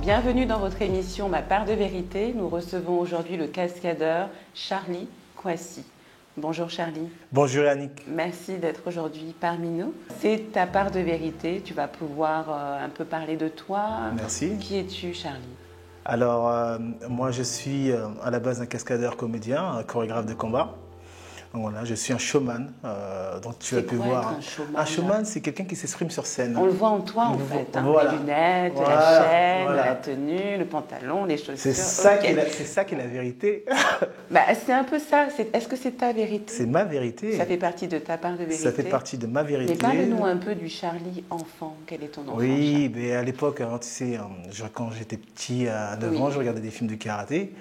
Bienvenue dans votre émission Ma part de vérité. Nous recevons aujourd'hui le cascadeur Charlie Kouassi. Bonjour Charlie. Bonjour Yannick. Merci d'être aujourd'hui parmi nous. C'est ta part de vérité. Tu vas pouvoir un peu parler de toi. Merci. Qui es-tu Charlie? Alors, moi je suis à la base un cascadeur comédien, un chorégraphe de combat. Donc voilà, je suis un showman, donc tu as pu voir. Un showman, c'est quelqu'un qui s'exprime sur scène. On le voit en toi en fait, hein. Voilà. Les lunettes, Voilà. la chaîne, Voilà. la tenue, le pantalon, les chaussures. C'est ça, qui est la vérité. Bah, c'est un peu ça. Est-ce que c'est ta vérité? C'est ma vérité. Ça fait partie de ta part de vérité. Ça fait partie de ma vérité. Mais parle-nous un peu du Charlie enfant. Quel est ton enfant? Oui, mais à l'époque, hein, tu sais, quand j'étais petit, à 9 ans, je regardais des films de karaté.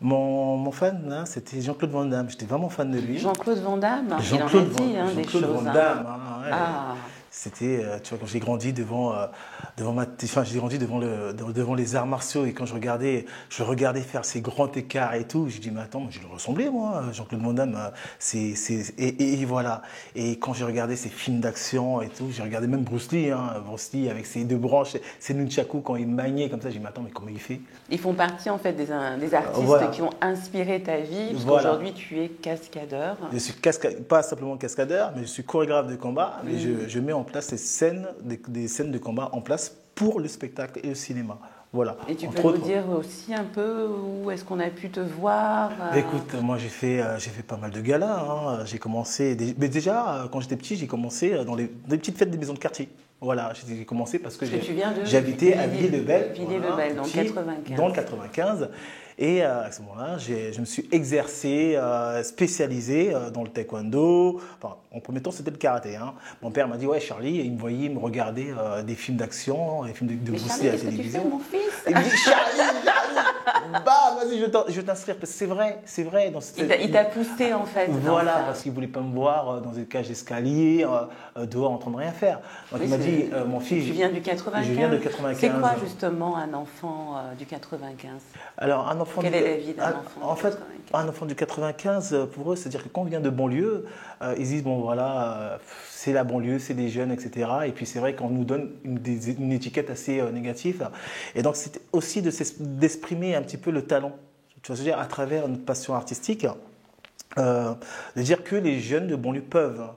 Mon fan, c'était Jean-Claude Van Damme. J'étais vraiment fan de lui. Jean-Claude Van Damme, Jean-Claude des choses. Van Damme, ouais. Ah. C'était, tu vois, quand j'ai grandi j'ai grandi devant les arts martiaux et quand je regardais faire ces grands écarts et tout, j'ai dit mais attends, je le ressemblais moi, Jean-Claude Van Damme, et voilà. Et quand j'ai regardé ces films d'action et tout, j'ai regardé même Bruce Lee avec ses deux branches, ses nunchakus quand il maniait comme ça, j'ai dit mais attends, mais comment il fait? Ils font partie en fait des artistes voilà. qui ont inspiré ta vie, parce voilà. qu'aujourd'hui tu es cascadeur. Je suis pas simplement cascadeur, mais je suis chorégraphe de combat, mais je mets en place des scènes de combat en place pour le spectacle et le cinéma. Voilà. Et tu peux nous dire aussi un peu où est-ce qu'on a pu te voir? Écoute, moi j'ai fait pas mal de galas. Hein. J'ai commencé, mais déjà quand j'étais petit, j'ai commencé dans les petites fêtes des maisons de quartier. Voilà, j'ai commencé parce que j'habitais à Villiers-le-Bel. Villiers-le-Bel, dans le 95. Dans le 95. Et à ce moment-là, je me suis exercé, spécialisé dans le taekwondo. Enfin, en premier temps, c'était le karaté. Hein. Mon père m'a dit, ouais, Charlie, et il me voyait me regarder des films d'action, des films de Bruce Lee à la télévision. Que tu fais, mon fils? Il me dit, Charlie, bah, vas-y, je vais t'inscrire. Parce que c'est vrai. Il t'a poussé, en fait. Voilà, parce qu'il ne voulait pas me voir dans une cage d'escalier, dehors, en train de rien faire. Donc il m'a dit, mon fils. Tu viens du 95. Je viens de 95. C'est quoi, justement, un enfant du 95? Alors, un enfant Quelle est la vie d'un enfant en fait, un enfant du 95, pour eux, c'est-à-dire que quand on vient de banlieue, ils disent, bon voilà, c'est la banlieue, c'est des jeunes, etc. Et puis c'est vrai qu'on nous donne une étiquette assez négative. Et donc, c'est aussi d'exprimer un petit peu le talent, tu vois, c'est-à-dire à travers notre passion artistique, de dire que les jeunes de banlieue peuvent.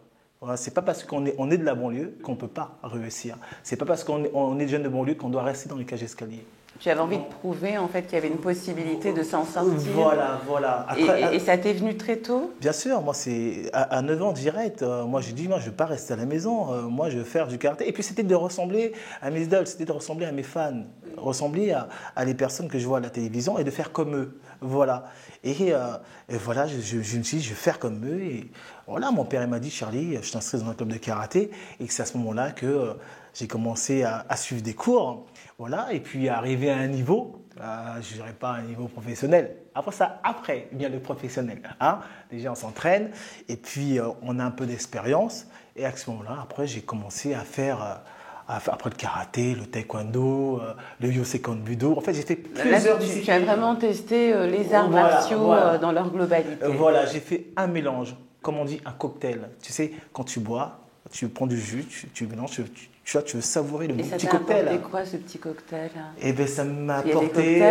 Voilà, c'est pas parce qu'on est de la banlieue qu'on ne peut pas réussir. C'est pas parce qu'on est jeune de banlieue qu'on doit rester dans les cages d'escalier. Tu avais envie de prouver en fait qu'il y avait une possibilité de s'en sortir. Voilà. Et ça t'est venu très tôt? Bien sûr, moi c'est à 9 ans direct. Moi j'ai dit, moi je ne veux pas rester à la maison. Moi je veux faire du karaté. Et puis c'était de ressembler à mes idoles, c'était de ressembler à mes fans, ressembler à les personnes que je vois à la télévision et de faire comme eux. Voilà. Et voilà, je me suis dit, je vais faire comme eux. Et voilà, mon père m'a dit, Charlie, je t'inscris dans un club de karaté. Et c'est à ce moment-là que j'ai commencé à suivre des cours. Voilà, et puis arriver à un niveau, je ne dirais pas un niveau professionnel. Après vient le professionnel. Hein. Déjà, on s'entraîne et puis on a un peu d'expérience. Et à ce moment-là, après, j'ai commencé à faire après le karaté, le taekwondo, le yosekan budo. En fait, j'ai fait plusieurs disciplines. Tu as vraiment testé les arts martiaux dans leur globalité. Voilà, j'ai fait un mélange, comme on dit, un cocktail. Tu sais, quand tu bois, tu prends du jus, tu mélanges, tu veux savourer le petit cocktail. Et ça t'a apporté quoi, ce petit cocktail? Eh bien, ça m'a apporté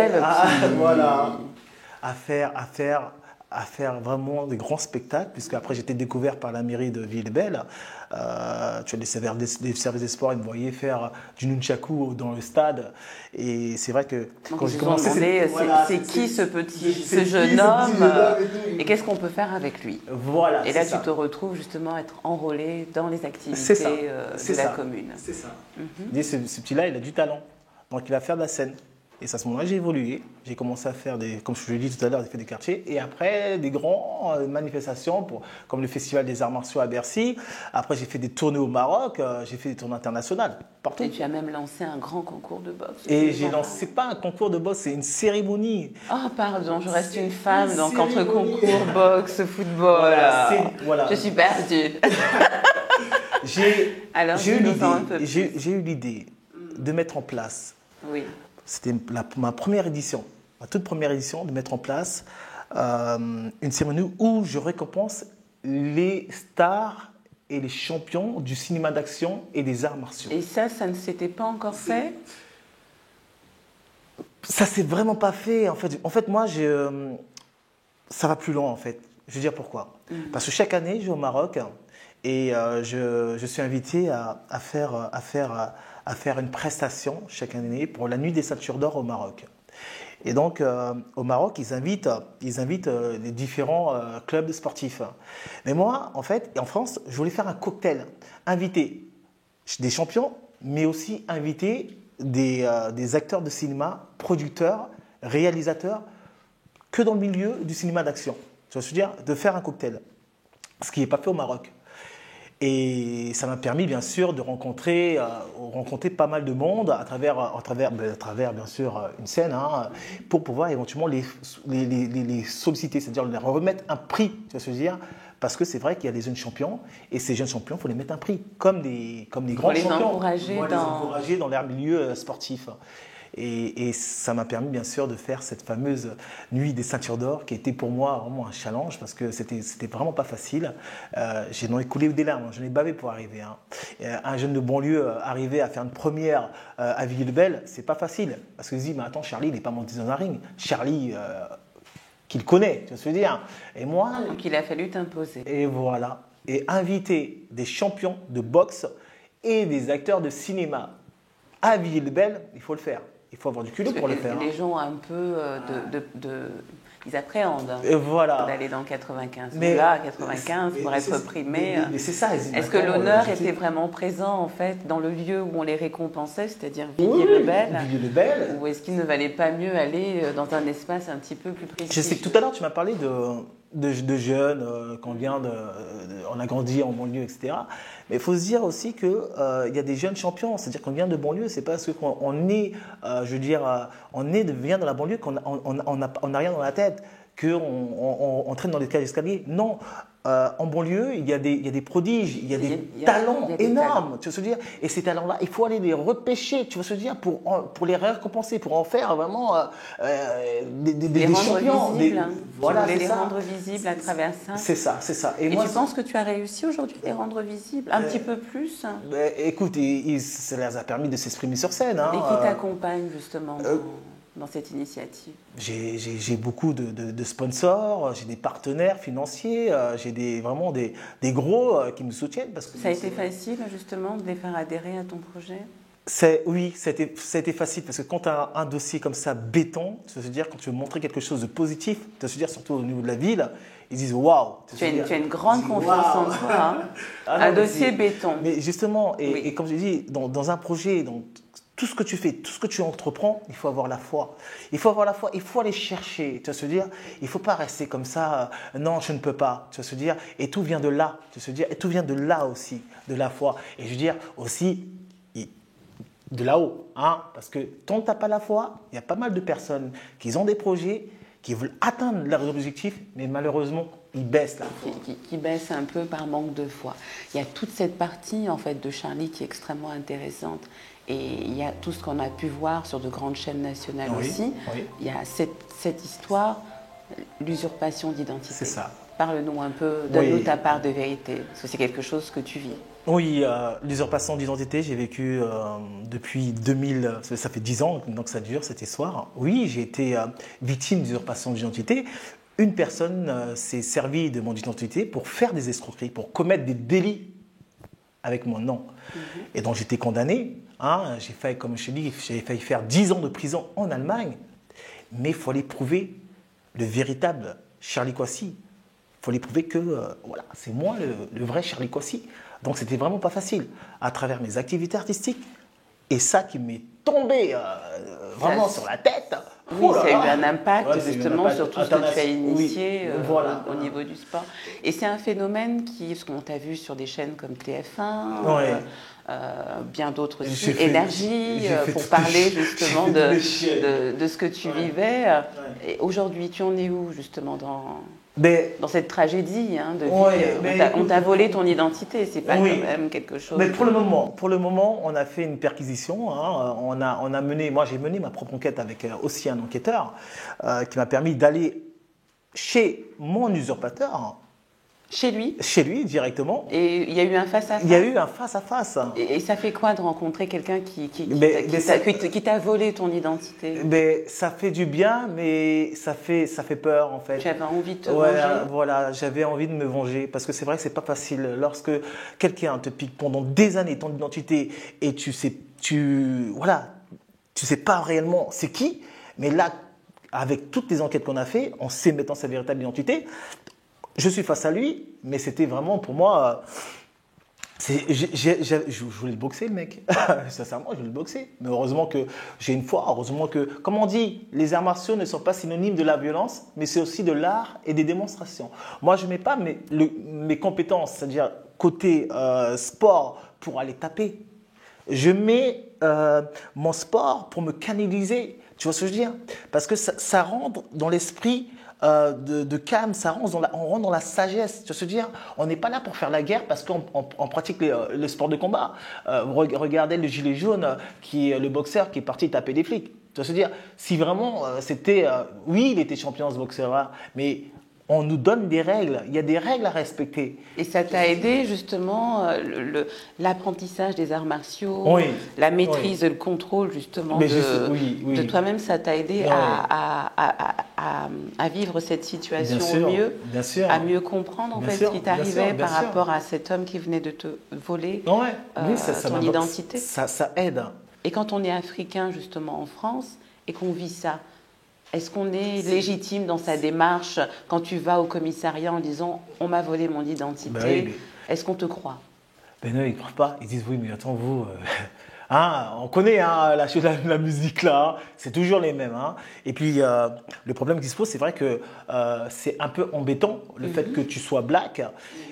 voilà, à faire vraiment des grands spectacles, puisque après j'étais découvert par la mairie de Villiers-le-Bel. Tu as des services des sports, ils me voyaient faire du nunchaku dans le stade. Et c'est vrai que donc quand j'ai commencé... c'est qui ce jeune homme et qu'est-ce qu'on peut faire avec lui? Voilà. Et là, tu te retrouves justement à être enrôlé dans les activités de la commune. C'est ça. Ce petit-là, il a du talent. Donc il va faire de la scène. Et c'est à ce moment-là j'ai évolué. J'ai commencé à faire, comme je l'ai dit tout à l'heure, des fêtes des quartiers. Et après, des grandes manifestations, comme le Festival des Arts Martiaux à Bercy. Après, j'ai fait des tournées au Maroc. J'ai fait des tournées internationales, partout. Et tu as même lancé un grand concours de boxe. Et j'ai lancé, pas un concours de boxe, c'est une cérémonie. Oh, pardon, je reste une femme, donc entre concours, boxe, football. Voilà. Je suis perdue. J'ai eu l'idée de mettre en place. Oui. C'était ma première édition, ma toute première édition, de mettre en place une cérémonie où je récompense les stars et les champions du cinéma d'action et des arts martiaux. Et ça ne s'était pas encore fait? Ça s'est vraiment pas fait. En fait moi, ça va plus loin, en fait. Je vais dire pourquoi. Parce que chaque année, je vais au Maroc et je suis invité à faire une prestation chaque année pour la nuit des ceintures d'or au Maroc. Et donc, au Maroc, ils invitent les différents clubs sportifs. Mais moi, en fait, en France, je voulais faire un cocktail. Inviter des champions, mais aussi inviter des acteurs de cinéma, producteurs, réalisateurs, que dans le milieu du cinéma d'action. Tu vois ce que je veux dire? De faire un cocktail. Ce qui n'est pas fait au Maroc. Et ça m'a permis, bien sûr, de rencontrer pas mal de monde à travers bien sûr, une scène, hein, pour pouvoir éventuellement les solliciter, c'est-à-dire leur remettre un prix, tu vois ce que je veux dire? Parce que c'est vrai qu'il y a des jeunes champions, et ces jeunes champions, il faut les mettre un prix, comme des grands champions. Les encourager dans leur milieu sportif. Et ça m'a permis, bien sûr, de faire cette fameuse nuit des ceintures d'or qui était pour moi vraiment un challenge parce que c'était vraiment pas facile. J'en ai écoulé des larmes, j'en ai bavé pour arriver. Hein. Un jeune de banlieue arriver à faire une première à Villiers-le-Bel, c'est pas facile. Parce qu'il se dit, mais attends, Charlie, il n'est pas monté dans un ring. Charlie, qu'il connaît, tu vois ce que je veux dire. Et moi. Donc il a fallu t'imposer. Et voilà. Et inviter des champions de boxe et des acteurs de cinéma à Villiers-le-Bel, il faut le faire. Il faut avoir du culot pour le faire. Les gens ont un peu ils appréhendent d'aller dans le 95. Mais là, 95, pour être primé. Mais c'est ça. Est-ce que l'honneur était vraiment présent, en fait, dans le lieu où on les récompensait, c'est-à-dire Villiers-le-Bel, ou est-ce qu'il ne valait pas mieux aller dans un espace un petit peu plus précis? Je sais que tout à l'heure, tu m'as parlé de jeunes, on a grandi en banlieue, etc. Mais il faut se dire aussi qu'il y a des jeunes champions, c'est-à-dire qu'on vient de banlieue, c'est pas parce qu'on est, vient de la banlieue qu'on n'a rien dans la tête, qu'on traîne dans les cages d'escalier. Non, en banlieue, il y a des prodiges, il y a des talents énormes, tu vois ce que je veux dire. Et ces talents-là, il faut aller les repêcher, tu vois ce que je veux dire, pour les récompenser, pour en faire vraiment des champions. Voilà, les rendre visibles à travers ça. C'est ça, c'est ça. Et moi, tu penses que tu as réussi aujourd'hui à les rendre visibles un petit peu plus? Écoute, ça leur a permis de s'exprimer sur scène. Hein, et qui t'accompagne justement dans cette initiative? J'ai beaucoup de sponsors, j'ai des partenaires financiers, j'ai vraiment des gros qui me soutiennent. Parce que ça a été facile justement de les faire adhérer à ton projet? Oui, ça a été facile parce que quand tu as un dossier comme ça béton, c'est-à-dire quand tu veux montrer quelque chose de positif, c'est-à-dire surtout au niveau de la ville, ils disent waouh. Tu as une grande confiance en toi, hein. Un dossier béton. Mais justement, et comme je dis, dans un projet, dans tout ce que tu fais, tout ce que tu entreprends, il faut avoir la foi. Il faut avoir la foi, il faut aller chercher, tu vas se dire, il ne faut pas rester comme ça, non, je ne peux pas, tu vas se dire, et tout vient de là, tu vas se dire, et tout vient de là aussi, de la foi. Et je veux dire aussi, de là-haut, hein, parce que tant que tu n'as pas la foi, il y a pas mal de personnes qui ont des projets, qui veulent atteindre leurs objectifs, mais malheureusement, ils baissent la foi. Qui baissent un peu par manque de foi. Il y a toute cette partie en fait de Charlie qui est extrêmement intéressante. Et il y a tout ce qu'on a pu voir sur de grandes chaînes nationales aussi. Oui. Il y a cette histoire, l'usurpation d'identité. C'est ça. Parle-nous un peu, donne-nous ta part de vérité, parce que c'est quelque chose que tu vis. Oui, l'usurpation d'identité, j'ai vécu depuis 2000, ça fait 10 ans donc ça dure cette histoire. Oui, j'ai été victime d'usurpation d'identité. Une personne s'est servie de mon identité pour faire des escroqueries, pour commettre des délits avec mon nom. Et donc j'étais condamné. Hein, j'ai failli, comme je t'ai dit, j'ai failli faire 10 ans de prison en Allemagne. Mais il faut aller prouver le véritable Charlie Kouassi. Il faut aller prouver que voilà, c'est moi le vrai Charlie Kouassi. Donc c'était vraiment pas facile. À travers mes activités artistiques, et ça qui m'est tombé vraiment sur la tête. Oui, ça a eu un impact justement sur tout ce que tu as initié au niveau du sport. Et c'est un phénomène ce qu'on t'a vu sur des chaînes comme TF1, bien d'autres aussi, Énergie, pour parler justement de ce que tu vivais. Et aujourd'hui, tu en es où justement dans cette tragédie de vie, on t'a volé ton identité, c'est pas quand même quelque chose. Mais pour le moment, on a fait une perquisition. Hein, j'ai mené ma propre enquête avec aussi un enquêteur qui m'a permis d'aller chez mon usurpateur. Chez lui? Chez lui, directement. Et il y a eu un face-à-face? Il y a eu un face-à-face. Et ça fait quoi de rencontrer quelqu'un qui t'a volé ton identité? Ça fait du bien, mais ça fait peur, en fait. Tu avais envie de te venger? Voilà, j'avais envie de me venger. Parce que c'est vrai que c'est pas facile. Lorsque quelqu'un te pique pendant des années ton identité et tu sais pas réellement c'est qui, mais là, avec toutes les enquêtes qu'on a fait, on sait maintenant sa véritable identité. Je suis face à lui, mais c'était vraiment pour moi. Je voulais le boxer, le mec. Sincèrement, je voulais le boxer. Mais heureusement que j'ai une foi. Heureusement que, comme on dit, les arts martiaux ne sont pas synonymes de la violence, mais c'est aussi de l'art et des démonstrations. Moi, je ne mets pas mes compétences, c'est-à-dire côté sport, pour aller taper. Je mets mon sport pour me canaliser. Tu vois ce que je veux dire? Parce que ça rentre dans l'esprit de calme, on rentre dans la sagesse. Tu vois ce que je veux dire? On n'est pas là pour faire la guerre parce qu'on pratique le sport de combat. Regardez le gilet jaune, qui est le boxeur qui est parti taper des flics. Tu vois ce que je veux dire? Si vraiment c'était... oui, il était champion ce boxeur-là, mais... on nous donne des règles, il y a des règles à respecter. Et ça t'a aidé justement l'apprentissage des arts martiaux, oui, la maîtrise, le contrôle justement de toi-même, ça t'a aidé à vivre cette situation au mieux, à mieux comprendre en fait ce qui t'arrivait par rapport à cet homme qui venait de te voler ton identité. Ça aide. Et quand on est africain justement en France et qu'on vit ça, est-ce qu'on est légitime dans sa démarche quand tu vas au commissariat en disant « on m'a volé mon identité » Est-ce qu'on te croit? Ben non, ils ne croient pas. Ils disent « oui, mais attends, vous... on connaît la musique là, c'est toujours les mêmes. Et puis, le problème qui se pose, c'est vrai que c'est un peu embêtant le fait que tu sois black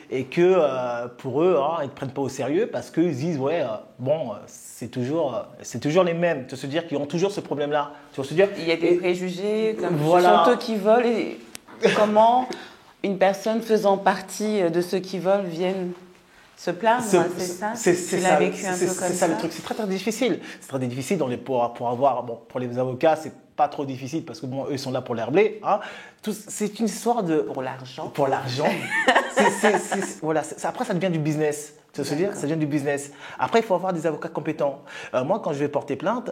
et que pour eux, ils ne te prennent pas au sérieux parce qu'ils disent « ouais, c'est toujours les mêmes ». Tu veux se dire qu'ils ont toujours ce problème-là. Tu veux se dire, il y a des préjugés, comme ce sont eux qui volent. Et comment une personne faisant partie de ceux qui volent viennent se plaindre, c'est ça? C'est ça le truc. C'est très très difficile. C'est très difficile pour avoir. Bon, pour les avocats, c'est pas trop difficile parce que eux ils sont là pour l'herblé. C'est une histoire de. Pour l'argent. Pour l'argent. Voilà. Après, ça devient du business. Tu veux se dire, ça devient du business. Après, il faut avoir des avocats compétents. Moi, quand je vais porter plainte,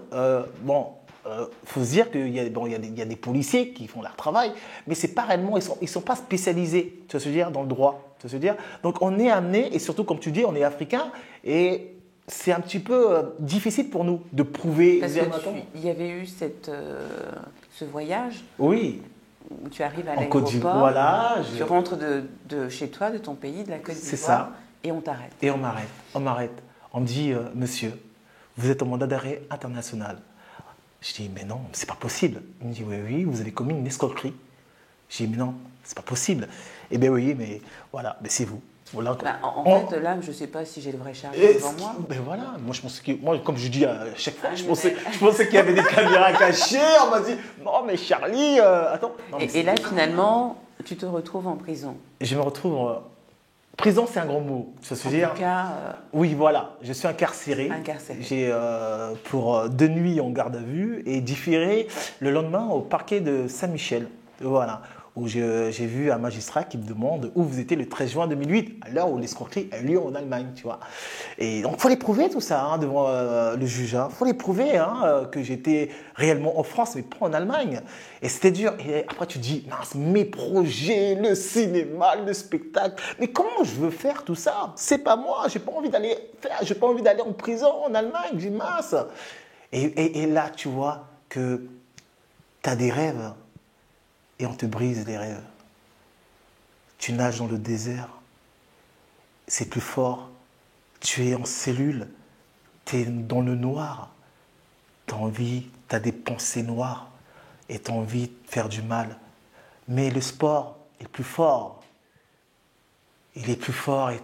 faut se dire qu'il y a des policiers qui font leur travail, mais c'est pas réellement, ils sont pas spécialisés, tu veux se dire, dans le droit, tu veux se dire. Donc on est amené, et surtout comme tu dis, on est africain, et c'est un petit peu difficile pour nous de prouver. Parce qu'il y avait eu ce voyage. Oui. Où tu arrives à l'aéroport, voilà, tu rentres de chez toi, de ton pays, de la Côte d'Ivoire. C'est ça. Et on t'arrête. Et on m'arrête. On me dit, monsieur, vous êtes en mandat d'arrêt international. Je dis, mais non, c'est pas possible. Il me dit, oui, vous avez commis une escroquerie. Je dis, mais non, c'est pas possible. Eh bien oui, mais voilà, mais c'est vous. Voilà, en fait, là, je ne sais pas si j'ai le vrai Charlie devant moi. Ben voilà, moi je pensais comme je dis à chaque fois, je pensais qu'il y avait des caméras cachées. On m'a dit, non mais Charlie, attends. Non, et là, finalement, tu te retrouves en prison. Je me retrouve... Prison, c'est un grand mot. Ça se dire. En tout cas, oui, voilà. Je suis incarcéré. J'ai pour 2 nuits en garde à vue et différé le lendemain au parquet de Saint-Michel. Voilà. Où j'ai vu un magistrat qui me demande où vous étiez le 13 juin 2008, à l'heure où l'escroquerie a eu lieu en Allemagne, tu vois. Et donc, il faut les prouver tout ça devant le juge. Il faut les prouver que j'étais réellement en France, mais pas en Allemagne. Et c'était dur. Et après, tu te dis, mince, mes projets, le cinéma, le spectacle. Mais comment je veux faire tout ça? C'est pas moi. J'ai pas envie d'aller en prison en Allemagne. J'ai mince. Et là, tu vois que tu as des rêves. Et on te brise les rêves. Tu nages dans le désert. C'est plus fort. Tu es en cellule. Tu es dans le noir. Tu as des pensées noires. Et tu as envie de faire du mal. Mais le sport est plus fort. Il est plus fort. Et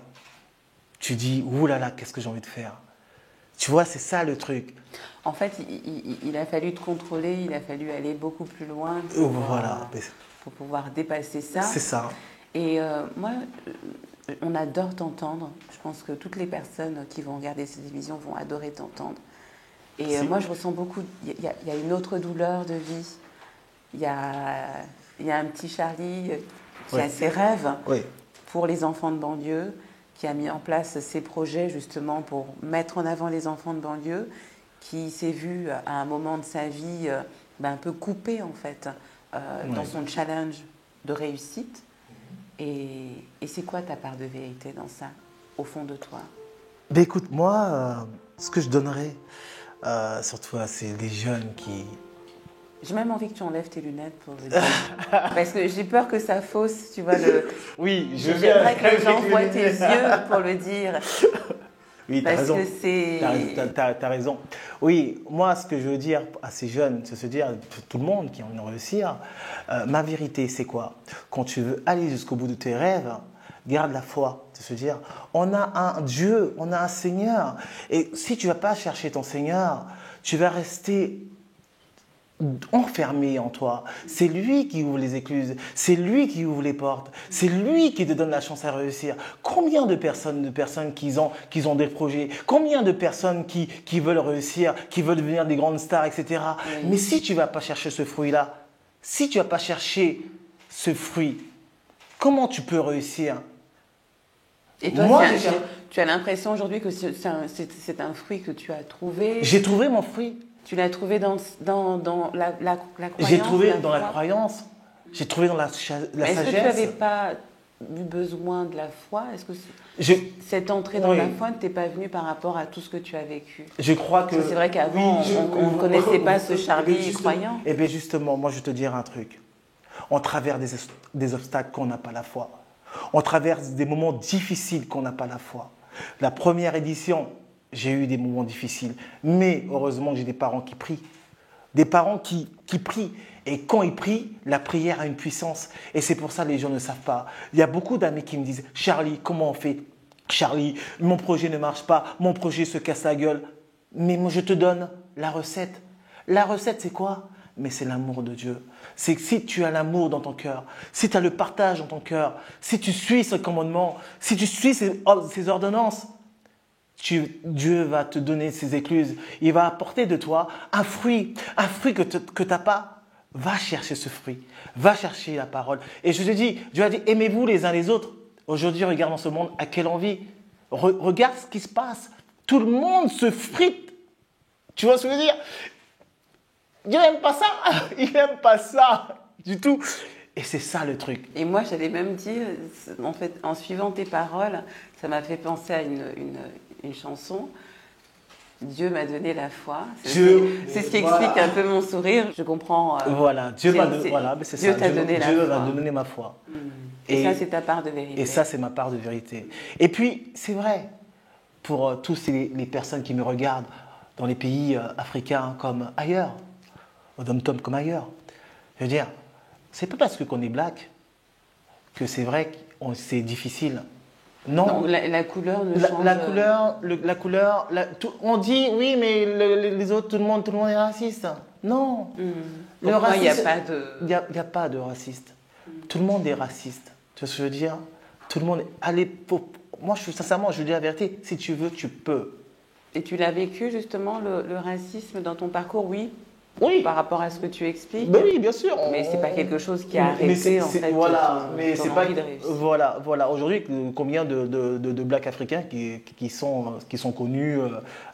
tu dis, ouh là là, qu'est-ce que j'ai envie de faire? Tu vois, c'est ça le truc. En fait, il a fallu te contrôler, il a fallu aller beaucoup plus loin pour pouvoir dépasser ça. C'est ça. Et moi, on adore t'entendre. Je pense que toutes les personnes qui vont regarder cette émission vont adorer t'entendre. Et moi, je ressens beaucoup... Il y a une autre douleur de vie. Il y a un petit Charlie qui a ses rêves. Oui. pour les enfants de banlieue, qui a mis en place ces projets justement pour mettre en avant les enfants de banlieue, qui s'est vu à un moment de sa vie un peu coupé en fait dans son challenge de réussite. Et c'est quoi ta part de vérité dans ça, au fond de toi? Ben écoute, moi, ce que je donnerais, surtout à les jeunes qui... J'ai même envie que tu enlèves tes lunettes pour le dire. Parce que j'ai peur que ça fausse, tu vois. Oui, j'aimerais que les gens voient tes yeux pour le dire. Oui, tu as raison. T'as raison. Oui, moi, ce que je veux dire à ces jeunes, c'est se dire, tout le monde qui a envie de réussir, ma vérité, c'est quoi? Quand tu veux aller jusqu'au bout de tes rêves, garde la foi. C'est se dire, on a un Dieu, on a un Seigneur. Et si tu ne vas pas chercher ton Seigneur, tu vas rester enfermé en toi. C'est lui qui ouvre les écluses, c'est lui qui ouvre les portes, c'est lui qui te donne la chance à réussir. Combien de personnes qui ont des projets, combien de personnes qui veulent réussir, qui veulent devenir des grandes stars, etc. Oui. Mais si tu ne vas pas chercher ce fruit-là, si tu ne vas pas chercher ce fruit, comment tu peux réussir? Et toi, tu as l'impression aujourd'hui que c'est un fruit que tu as trouvé? J'ai trouvé mon fruit. Tu l'as trouvé dans la croyance? J'ai trouvé dans la croyance, j'ai trouvé dans la sagesse. Est-ce que tu n'avais pas eu besoin de la foi? Est-ce que cette entrée dans la foi ne t'est pas venue par rapport à tout ce que tu as vécu? Je crois que... C'est vrai qu'avant, on ne connaissait pas ce Charlie croyant. Eh bien justement, moi je vais te dire un truc. On traverse des obstacles qu'on n'a pas la foi. On traverse des moments difficiles qu'on n'a pas la foi. La première édition... J'ai eu des moments difficiles, mais heureusement j'ai des parents qui prient. Des parents qui prient. Et quand ils prient, la prière a une puissance. Et c'est pour ça que les gens ne savent pas. Il y a beaucoup d'amis qui me disent « Charlie, comment on fait ? Charlie, mon projet ne marche pas, mon projet se casse la gueule. » Mais moi je te donne la recette. La recette c'est quoi ? Mais c'est l'amour de Dieu. C'est que si tu as l'amour dans ton cœur, si tu as le partage dans ton cœur, si tu suis ce commandement, si tu suis ces ordonnances, Dieu va te donner ses écluses. Il va apporter de toi un fruit que tu n'as pas. Va chercher ce fruit. Va chercher la parole. Et je te dis, Dieu a dit, aimez-vous les uns les autres. Aujourd'hui, regarde dans ce monde, à quelle envie. Regarde ce qui se passe. Tout le monde se frite. Tu vois ce que je veux dire? Dieu n'aime pas ça. Il n'aime pas ça du tout. Et c'est ça le truc. Et moi, j'allais même dire, en fait, en suivant tes paroles, ça m'a fait penser à une chanson. Dieu m'a donné la foi. C'est ce qui explique un peu mon sourire. Je comprends. Voilà, Dieu t'a donné la foi. Dieu va donner ma foi. Et ça, c'est ta part de vérité. Et ça, c'est ma part de vérité. Et puis, c'est vrai, pour tous les personnes qui me regardent dans les pays africains comme ailleurs, au Dom-Tom comme ailleurs, je veux dire, c'est pas parce qu'on est black que c'est vrai que c'est difficile. Non, la couleur ne change pas. La couleur, on dit oui, mais les autres, tout le monde est raciste. Non. Le racisme, il n'y a pas de... Il n'y a pas de raciste. Tout le monde est raciste. Tu vois ce que je veux dire? Tout le monde est... Allez, moi, sincèrement, je veux dire la vérité. Si tu veux, tu peux. Et tu l'as vécu, justement, le racisme dans ton parcours? Oui. Oui. Par rapport à ce que tu expliques. Ben oui, bien sûr. Mais c'est pas quelque chose qui a arrêté en fait. Voilà, mais c'est pas. Voilà. Aujourd'hui, combien de blacks africains qui sont connus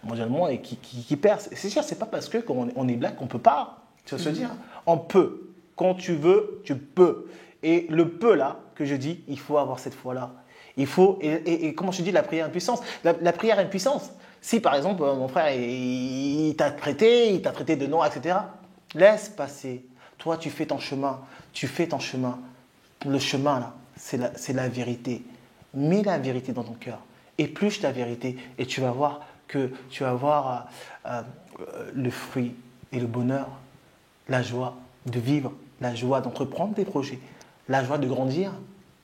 mondialement et qui percent. C'est sûr, c'est pas parce qu'on est black qu'on peut pas. Tu vas se dire, on peut. Quand tu veux, tu peux. Et le peu là que je dis, il faut avoir cette foi là. Il faut et comment je dis, la prière a une puissance. La prière a une puissance. Si par exemple mon frère il t'a traité de non, etc. Laisse passer. Toi tu fais ton chemin. Le chemin là, c'est la vérité. Mets la vérité dans ton cœur. Épluche ta vérité et tu vas voir que tu vas avoir le fruit et le bonheur, la joie de vivre, la joie d'entreprendre des projets, la joie de grandir.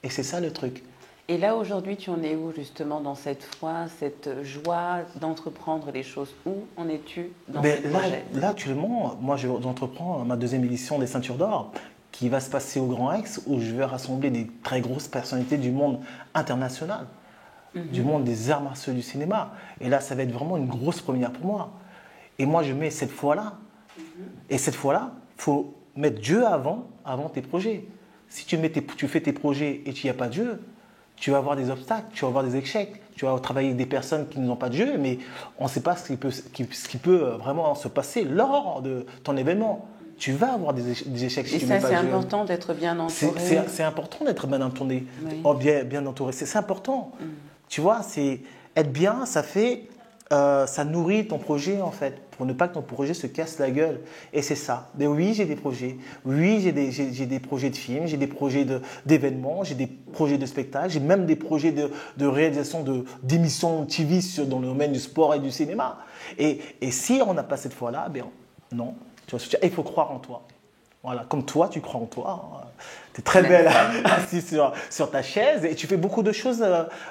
Et c'est ça le truc. Et là, aujourd'hui, tu en es où, justement, dans cette foi, cette joie d'entreprendre les choses? Où en es-tu dans ce projet? Là, actuellement, moi, j'entreprends ma deuxième édition des Ceintures d'Or, qui va se passer au Grand Rex, où je vais rassembler des très grosses personnalités du monde international, du monde des arts martiaux du cinéma. Et là, ça va être vraiment une grosse première pour moi. Et moi, je mets cette foi-là. Et cette foi-là, il faut mettre Dieu avant tes projets. Si tu fais tes projets et qu'il n'y a pas Dieu, tu vas avoir des obstacles, tu vas avoir des échecs, tu vas travailler avec des personnes qui n'ont pas de jeu, mais on ne sait pas ce qui peut vraiment se passer lors de ton événement. Tu vas avoir des échecs si tu mets pas de jeu. Et ça, c'est important d'être bien entouré. C'est important d'être bien entouré. Oui. Bien entouré. C'est important. Tu vois, être bien, ça nourrit ton projet, en fait, pour ne pas que ton projet se casse la gueule. Et c'est ça. Mais oui, j'ai des projets. Oui, j'ai des projets de films, j'ai des projets d'événements, j'ai des projets de spectacles, j'ai même des projets de réalisation d'émissions TV dans le domaine du sport et du cinéma. Et si on n'a pas cette foi-là, ben non. Tu vois, il faut croire en toi. Voilà, comme toi, tu crois en toi. Tu es très belle assise sur ta chaise et tu fais beaucoup de choses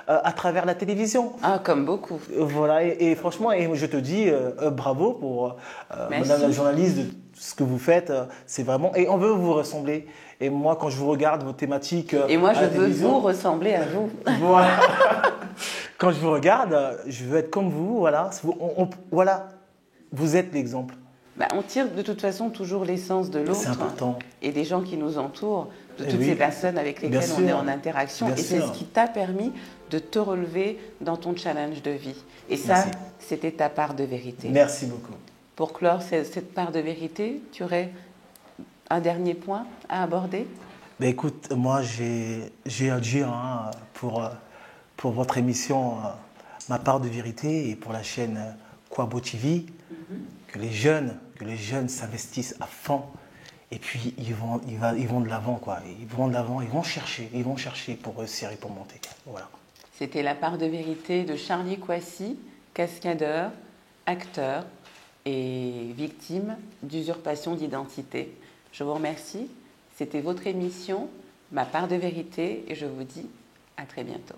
à travers la télévision. Ah, comme beaucoup. Voilà, et franchement, je te dis bravo pour madame la journaliste, de ce que vous faites. C'est vraiment. Et on veut vous ressembler. Et moi, quand je vous regarde, vos thématiques. Et moi, je veux vous ressembler à vous. Voilà. Quand je vous regarde, je veux être comme vous. Voilà, voilà. Vous êtes l'exemple. On tire de toute façon toujours l'essence de l'autre et des gens qui nous entourent, de toutes ces personnes avec lesquelles on est en interaction. Et c'est ce qui t'a permis de te relever dans ton challenge de vie. Et ça, c'était ta part de vérité. Merci beaucoup. Pour clore cette part de vérité, tu aurais un dernier point à aborder? Écoute, moi j'ai à dire pour votre émission, ma part de vérité, et pour la chaîne Kwabo TV, que les jeunes s'investissent à fond et puis ils vont de l'avant, quoi. Ils vont de l'avant, ils vont chercher pour réussir et pour monter. Voilà. C'était la part de vérité de Charlie Kouassi, cascadeur, acteur et victime d'usurpation d'identité. Je vous remercie. C'était votre émission, Ma part de vérité, et je vous dis à très bientôt.